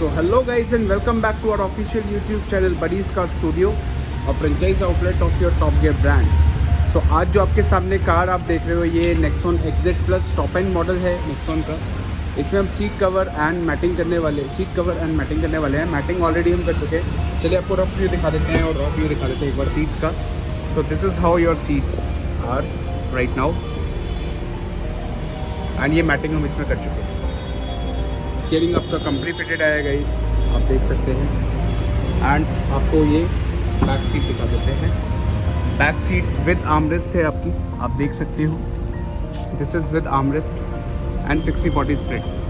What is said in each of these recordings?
So hello guys and welcome back to our official YouTube channel Buddy's Car Studio, a franchise outlet of your Top Gear brand. So आज जो आपके सामने car आप देख रहे हो ये Nexon XZ Plus top and model है Nexon का। इसमें हम सीट कवर एंड मैटिंग करने वाले हैं। मैटिंग ऑलरेडी हम कर चुके हैं। चलिए आपको रफ व्यू दिखा देते हैं और रॉ व्यू दिखा देते हैं एक बार सीट्स का। So this is how your seats are right now and ये मैटिंग हम इसमें कर चुके हैं। स्टीयरिंग आपका कंपनी फिटेड आएगा इस आप देख सकते हैं। एंड आपको ये बैक सीट दिखा देते हैं। बैक सीट विद आर्मरेस्ट है आपकी, आप देख सकते हो। This is with armrest and 60-40 split.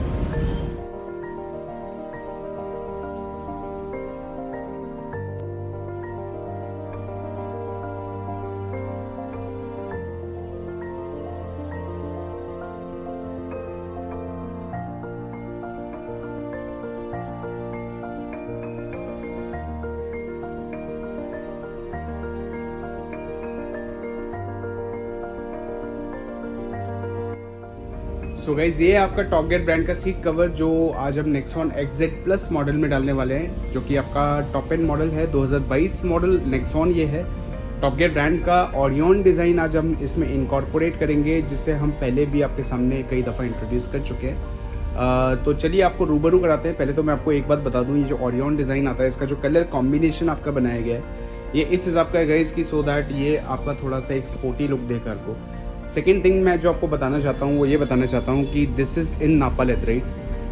So guys ये आपका टॉप गियर ब्रांड का सीट कवर जो आज हम Nexon XZ Plus मॉडल में डालने वाले हैं, जो कि आपका टॉप एंड मॉडल है। 2022 मॉडल Nexon ये है। टॉप गियर ब्रांड का ऑरियन डिज़ाइन आज हम इसमें इनकॉर्पोरेट करेंगे, जिसे हम पहले भी आपके सामने कई दफ़ा इंट्रोड्यूस कर चुके हैं। तो चलिए आपको रूबरू कराते हैं। पहले तो मैं आपको एक बात बता दूँ, ये जो ऑरियन डिज़ाइन आता है इसका जो कलर कॉम्बिनेशन आपका बनाया गया है ये इस हिसाब का है गाइज की, सो दैट ये आपका थोड़ा सा एक स्पोर्टी लुक देकर आपको। सेकेंड थिंग मैं जो आपको बताना चाहता हूँ वो ये बताना चाहता हूँ कि दिस इज़ इन नापा लेदराइट।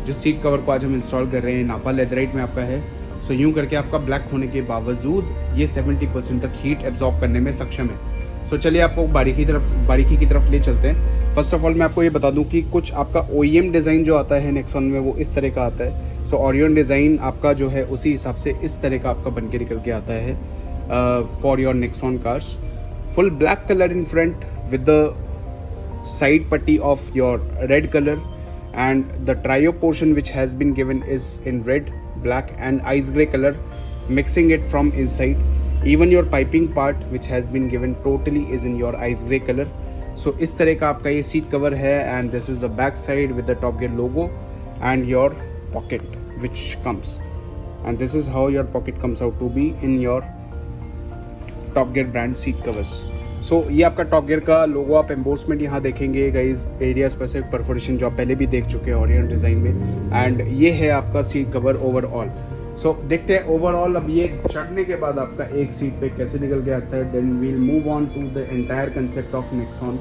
जो सीट कवर को आज हम इंस्टॉल कर रहे हैं नापा लेदराइट में आपका है। सो यूँ करके आपका ब्लैक होने के बावजूद ये 70% तक हीट एब्जॉर्ब करने में सक्षम है। सो चलिए आपको बारीकी की तरफ ले चलते हैं। फर्स्ट ऑफ ऑल मैं आपको ये बता दूँ कि कुछ आपका OEM डिज़ाइन जो आता है Nexon में वो इस तरह का आता है। सो ऑरियन डिज़ाइन आपका जो है उसी हिसाब से इस तरह का आपका बन के निकल के आता है for your Nexon cars. Full black colour in front with the side putty of your red color, and the trio portion which has been given is in red, black and ice gray color, mixing it from inside. Even your piping part which has been given totally is in your ice gray color. So इस तरह का आपका ये seat cover है, and this is the back side with the Top Gear logo and your pocket which comes, and this is how your pocket comes out to be in your Top Gear brand seat covers. सो ये आपका top gear का लोगो आप एम्बोसमेंट यहाँ देखेंगे guys, area specific perforation जो आप पहले भी देख चुके हैं ऑरियन डिज़ाइन में। एंड ये है आपका सीट कवर ओवरऑल। सो देखते हैं ओवरऑल अब ये चढ़ने के बाद आपका एक सीट पे कैसे निकल के आता है। Then we'll move on to the entire concept of Nexon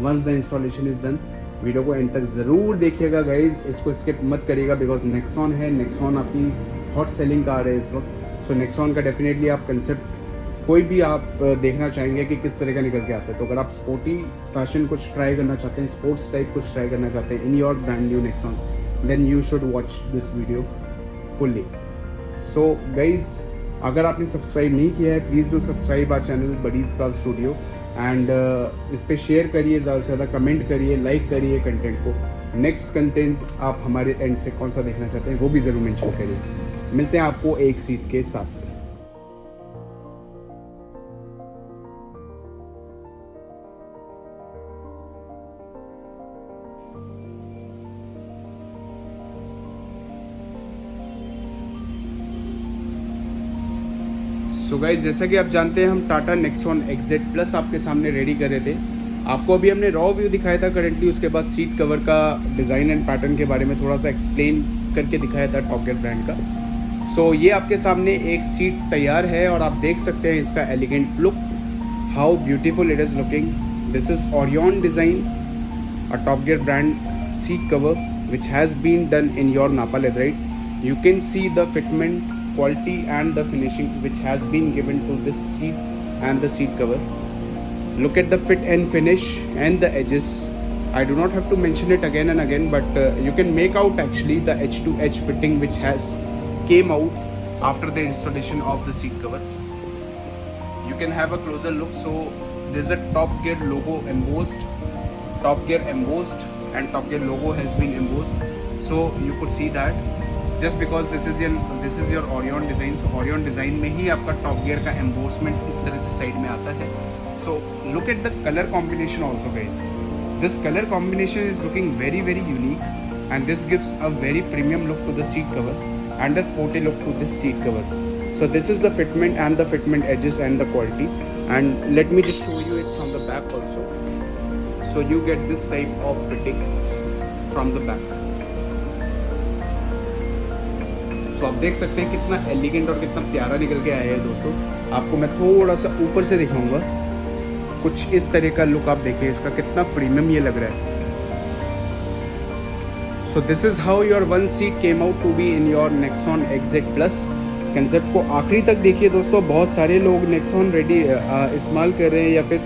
once the installation is done. Video को एंड तक ज़रूर देखिएगा गाइज, इसको स्किप मत करिएगा बिकॉज Nexon है। Nexon आपकी हॉट सेलिंग कार है इस वक्त। सो Nexon का डेफिनेटली आप कंसेप्ट कोई भी आप देखना चाहेंगे कि किस तरह का निकल के आता है। तो अगर आप स्पोर्टी फैशन कुछ ट्राई करना चाहते हैं, स्पोर्ट्स टाइप कुछ ट्राई करना चाहते हैं in your brand new Nexon, then you should watch this video fully. So guys अगर आपने सब्सक्राइब नहीं किया है please do subscribe our channel buddies car studio and इस पर शेयर करिए, ज़्यादा से ज़्यादा कमेंट करिए, लाइक करिए कंटेंट को। नेक्स्ट कंटेंट आप हमारे एंड से कौन सा देखना चाहते हैं वो भी ज़रूर मेंशन करिए। मिलते हैं आपको एक सीट के साथ। सो गाइज जैसा कि आप जानते हैं हम टाटा Nexon XZ Plus आपके सामने रेडी कर रहे थे। आपको अभी हमने रॉ व्यू दिखाया था करेंटली, उसके बाद सीट कवर का डिज़ाइन एंड पैटर्न के बारे में थोड़ा सा एक्सप्लेन करके दिखाया था टॉप गियर ब्रांड का। सो ये आपके सामने एक सीट तैयार है और आप देख सकते हैं इसका elegant look, how beautiful it is looking. This is Orion design, a top gear brand seat cover which has been done in your नापा leatherite. You can see the fitment quality and the finishing which has been given to this seat and the seat cover. Look at the fit and finish and the edges. I do not have to mention it again and again, but you can make out actually the edge to edge fitting which has came out after the installation of the seat cover. You can have a closer look. So there's a Top Gear logo embossed, Top Gear embossed and Top Gear logo has been embossed, so you could see that just because this is your Orion design. So Orion design में ही आपका top gear का एम्बोसमेंट इस तरह से side में आता है। So look at the colour combination also guys, this colour combination is looking very very unique and this gives a very premium look to the seat cover. and a sporty look to this seat cover. So this is the fitment and the fitment edges and the quality, and let me just show you it from the back also. So you get this type of fitting from the back. So आप देख सकते हैं कितना elegant और कितना प्यारा निकल के आया है दोस्तों। आपको मैं थोड़ा सा ऊपर से दिखाऊंगा, कुछ इस तरह का लुक आप देखिए, इसका कितना प्रीमियम ये लग रहा है। So this is how your one seat came out to be in your Nexon XZ plus. Concept को आखिरी तक देखिए दोस्तों। बहुत सारे लोग नेक्सॉन रेडी इस्तेमाल कर रहे हैं या फिर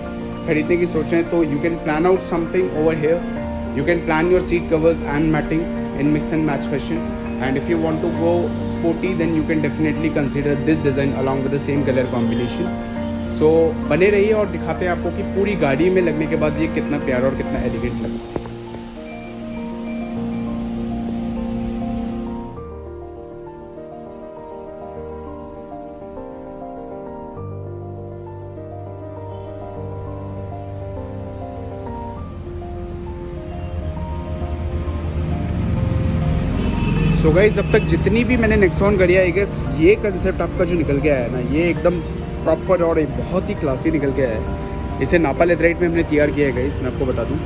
खरीदने की सोच रहे हैं, तो you can plan out something over here. You can plan your seat covers and matting in mix and match fashion, and if you want to go sporty then you can definitely consider this design along with the same colour combination. So बने रहिए और दिखाते हैं आपको कि पूरी गाड़ी में लगने के बाद ये कितना प्यारा और कितना एलिगेंट लगता है। सो गाइस, अब तक जितनी भी मैंने नेक्सॉन गाड़ियाँ आई गेस ये कंसेप्ट आपका जो निकल के आया है ना, ये एकदम प्रॉपर और एक बहुत ही क्लासी निकल के आया है। इसे नापा लेथराइट में हमने तैयार किया है गाइस, मैं आपको बता दूं।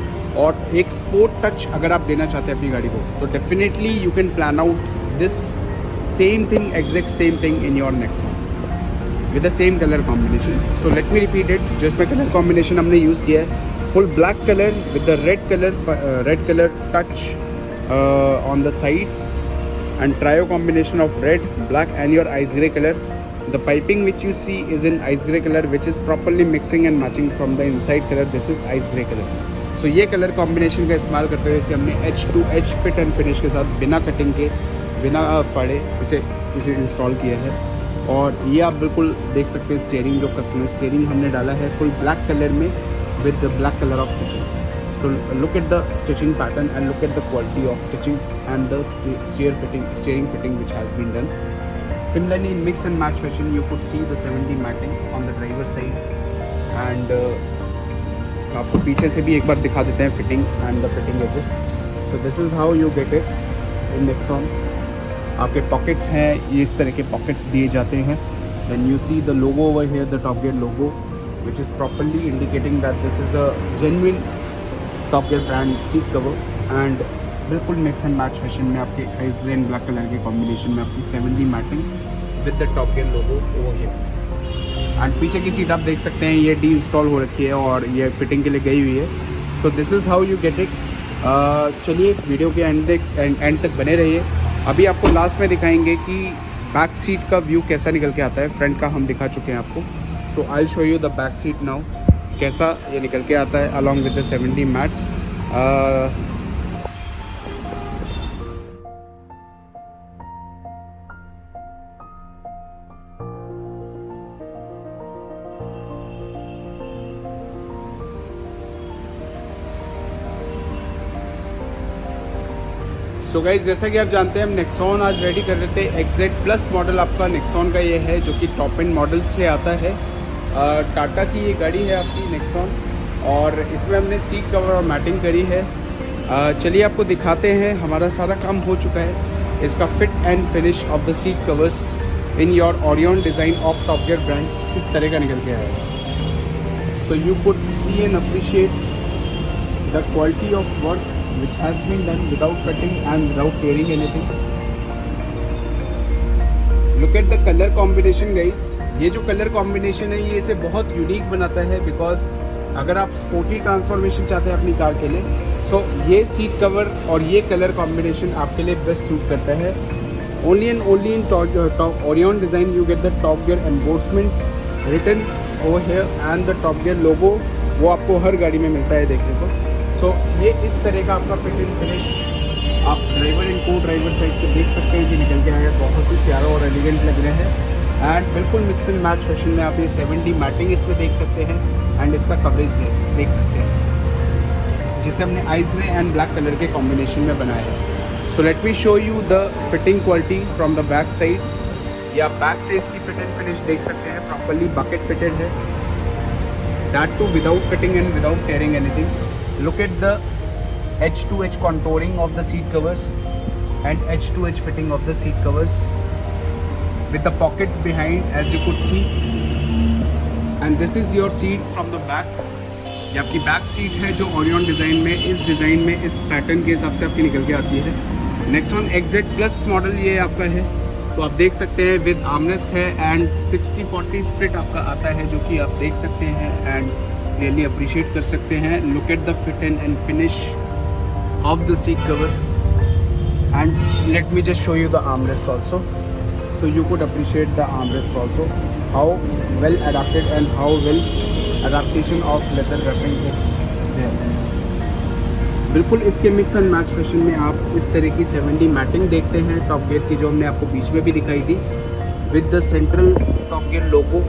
और एक स्पोर्ट टच अगर आप देना चाहते हैं अपनी गाड़ी को, तो definitely you can plan out this same thing, exact same thing in your Nexon with the same colour combination. So let me repeat it. जो इसमें कलर कॉम्बिनेशन हमने यूज़ किया है, full black colour with the red colour touch on the sides, and trio combination of red, black and your ice grey color. The piping which you see is in ice grey color, which is properly mixing and matching from the inside color. This is ice grey color. So ये colour combination का इस्तेमाल करते हुए इसे हमने H two H fit and finish के साथ बिना कटिंग के, बिना फाड़े इसे इंस्टॉल किया है। और ये आप बिल्कुल देख सकते हैं स्टीयरिंग, जो कस्टमर स्टीयरिंग हमने डाला है फुल ब्लैक कलर में with the black colour of stitching. So look at the stitching pattern and look at the quality of stitching and the steering fitting which has been done. Similarly in mix and match fashion you could see the 70 matting on the driver side, and आपको पीछे से भी एक बार दिखा देते हैं fitting and the fitting edges. So this is how you get it in Nexon. आपके pockets हैं, ये इस तरह के पॉकेट्स दिए जाते हैं। Then you see the logo over here, the Top Gear logo, which is properly indicating that this is a genuine top gear brand seat cover. And बिल्कुल मिक्स एंड मैच फैशन में आपके ice grey and black colour के combination में आपकी 70 matting with the top gear logo over here. And पीछे की seat आप देख सकते हैं ये डी इंस्टॉल हो रखी है और ये फिटिंग के लिए गई हुई है। So this is how you get it. चलिए वीडियो के एंड तक बने रहिए। अभी आपको लास्ट में दिखाएंगे कि बैक सीट का व्यू कैसा निकल के आता है। फ्रंट का हम दिखा चुके हैं आपको। So I will show you the back seat now, कैसा ये निकल के आता है along with the 70 mats. So guys, जैसा कि आप जानते हैं हम नेक्सॉन आज रेडी कर रहे थे। एग्जेट प्लस मॉडल आपका नेक्सॉन का ये है, जो कि टॉप एंड मॉडल से आता है। टाटा की ये गाड़ी है आपकी नेक्सॉन, और इसमें हमने सीट कवर और मैटिंग करी है। चलिए आपको दिखाते हैं। हमारा सारा काम हो चुका है। इसका fit and finish off the seat covers in your Orion design of top gear brand इस तरह का निकल के आया है। So you could see and appreciate the quality of work which has been done without cutting and without tearing anything. Look at the color combination guys. ये जो colour combination है ये इसे बहुत यूनिक बनाता है, बिकॉज अगर आप स्पोर्टी ट्रांसफॉर्मेशन चाहते हैं अपनी कार के लिए, सो ये सीट कवर और ये कलर कॉम्बिनेशन आपके लिए बेस्ट सूट करता है। Only and only in top Orion design you get the top gear embossment written over here and the top gear logo, वो आपको हर गाड़ी में मिलता है देखने को। सो ये इस तरह का आपका फिट एंड फिनिश आप ड्राइवर एंड को ड्राइवर साइड पे देख सकते हैं जो निकल के आया है। बहुत ही प्यारा और एलिगेंट लग रहा है, एंड बिल्कुल मिक्स एंड मैच फैशन में आप ये 70 मैटिंग इसमें देख सकते हैं, एंड इसका कवरेज देख सकते हैं, जिसे हमने ice grey and black colour के कॉम्बिनेशन में बनाया है। So let me show you the fitting quality from the back side. या बैक से इसकी फिट एंड फिनिश देख सकते हैं, प्रॉपरली बकेट फिटेड है, that too without cutting and without tearing anything. Look at the edge to edge contouring of the seat covers. and edge-to-edge fitting of the seat covers with the pockets behind as you could see. And this is your seat from the back. ये आपकी back seat है जो Orion design में, इस design में इस pattern के हिसाब से आपकी निकल के आती है। नेक्सॉन XZ प्लस मॉडल ये आपका है, तो आप देख सकते हैं विद आर्मरेस्ट है एंड 60-40 स्प्लिट आपका आता है, जो कि आप देख सकते हैं एंड रियली अप्रिशिएट कर सकते हैं। Look at the fit and finish off the seat cover and let me just show you the armrest also, so you could appreciate the armrest also, how well adapted and how well adaptation of leather wrapping is there. बिल्कुल इसके mix and match fashion में आप इस तरह की 70 matting देखते हैं top gear की, जो हमने आपको बीच में भी दिखाई थी with the central top gear logo,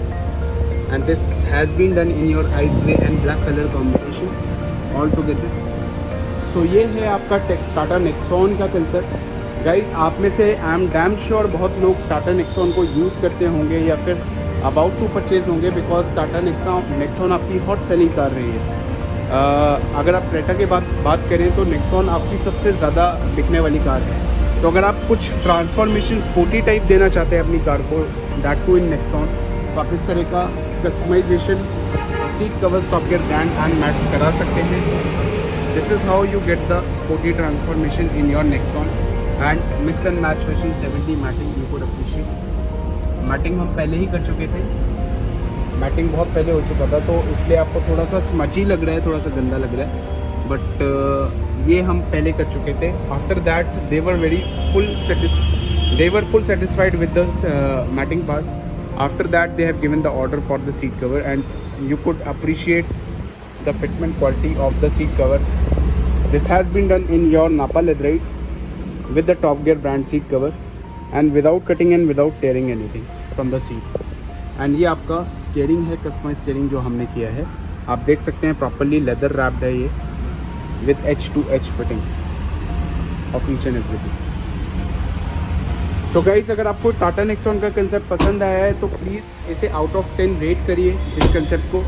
and this has been done in your ice grey and black colour combination all together. So ये है आपका टाटा नेक्सॉन का कंसेप्ट। गाइज आप में से आई एम डैम श्योर बहुत लोग टाटा नेक्सॉन को यूज़ करते होंगे या फिर अबाउट टू परचेज होंगे, बिकॉज टाटा नेक्सॉन आपकी हॉट सेलिंग कार रही है। अगर आप क्रेटा के बात करें तो नेक्सॉन आपकी सबसे ज़्यादा बिकने वाली कार है। तो अगर आप कुछ ट्रांसफॉर्मेशन स्पोर्टी टाइप देना चाहते हैं अपनी कार को, दैट टू इन नेक्सॉन, तो आप इस तरह का customisation seat covers top gear brand and mat करा सकते हैं। This is how you get the sporty transformation in your Nexon and mix and match fashion 70 matting you could appreciate. Matting हम पहले ही कर चुके थे, मैटिंग बहुत पहले हो चुका था, तो इसलिए आपको थोड़ा सा स्मची लग रहा है, थोड़ा सा गंदा लग रहा है, बट ये हम पहले कर चुके थे। After that they were full satisfied with the matting part. After that they have given the order for the seat cover and you could appreciate the fitment quality of the seat cover. This has been done in your नापा leatherite with the Top Gear brand seat cover and without cutting and without tearing anything from the seats. And ये आपका steering है, customise steering जो हमने किया है, आप देख सकते हैं प्रॉपरली लेदर रैप्ड है ये with edge-to-edge fitting of each and everything. So guys, अगर आपको टाटा नेक्सॉन का कंसेप्ट पसंद आया है तो प्लीज़ इसे आउट ऑफ 10 रेट करिए इस कंसेप्ट को।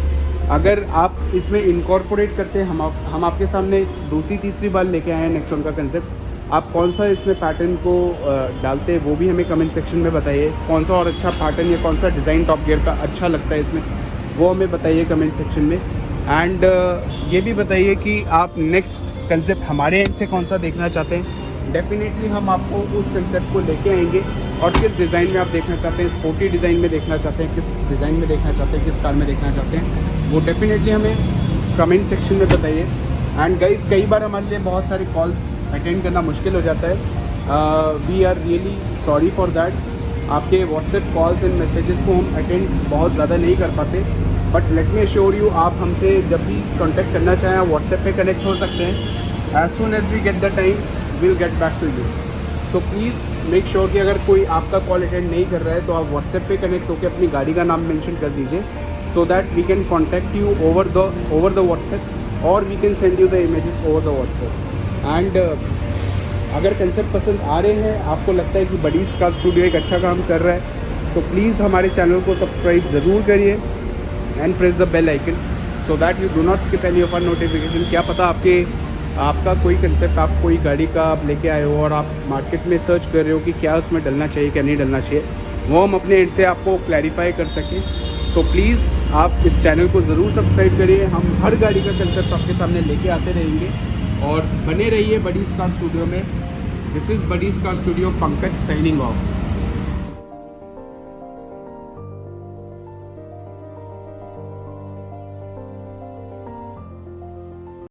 अगर आप इसमें इनकॉर्पोरेट करते हैं, हम आपके सामने दूसरी तीसरी बार लेके आए हैं नेक्सॉन का कंसेप्ट, आप कौन सा इसमें पैटर्न को डालते हैं वो भी हमें कमेंट सेक्शन में बताइए। कौन सा और अच्छा पैटर्न या कौन सा डिज़ाइन टॉप गियर का अच्छा लगता है इसमें, वो हमें बताइए कमेंट सेक्शन में। एंड ये भी बताइए कि आप नेक्स्ट कंसेप्ट हमारे एंड से कौन सा देखना चाहते हैं। डेफिनेटली हम आपको उस कंसेप्ट को लेके आएंगे, और किस डिज़ाइन में आप देखना चाहते हैं, स्पोर्टी डिज़ाइन में देखना चाहते हैं, किस डिज़ाइन में देखना चाहते हैं, किस कार में देखना चाहते हैं, वो डेफिनेटली हमें कमेंट सेक्शन में बताइए। एंड गाइज कई बार हमारे लिए बहुत सारी कॉल्स अटेंड करना मुश्किल हो जाता है, we are really sorry for that. आपके व्हाट्सएप कॉल्स एंड मैसेजेस को हम अटेंड बहुत ज़्यादा नहीं कर पाते, but let me assure you, आप हमसे जब भी कांटेक्ट करना चाहें आप व्हाट्सएप पे कनेक्ट हो सकते हैं। As soon as we get the time will get back to you. So please make sure कि अगर कोई आपका कॉल अटेंड नहीं कर रहा है तो आप व्हाट्सएप पे कनेक्ट होकर अपनी गाड़ी का नाम मेंशन कर दीजिए, so that we can contact you over the WhatsApp, और we can send you the images over the WhatsApp. And अगर कंसेप्ट पसंद आ रहे हैं, आपको लगता है कि बडीज़ कार स्टूडियो एक अच्छा काम कर रहा है, तो प्लीज़ हमारे चैनल को सब्सक्राइब ज़रूर करिए and press the bell icon, so that you do not skip any of our notification. क्या पता आपका कोई कंसेप्ट, आप कोई गाड़ी का आप लेके आए हो और आप मार्केट में सर्च कर रहे हो कि क्या उसमें डलना चाहिए क्या नहीं डलना चाहिए, वो हम अपने एंड से आपको क्लैरिफाई कर सकें। तो प्लीज़ आप इस चैनल को ज़रूर सब्सक्राइब करिए। हम हर गाड़ी का कंसेप्ट आपके सामने लेके आते रहेंगे, और बने रहिए बडीज़ कार स्टूडियो में। This is buddies car studio, Pankaj signing off.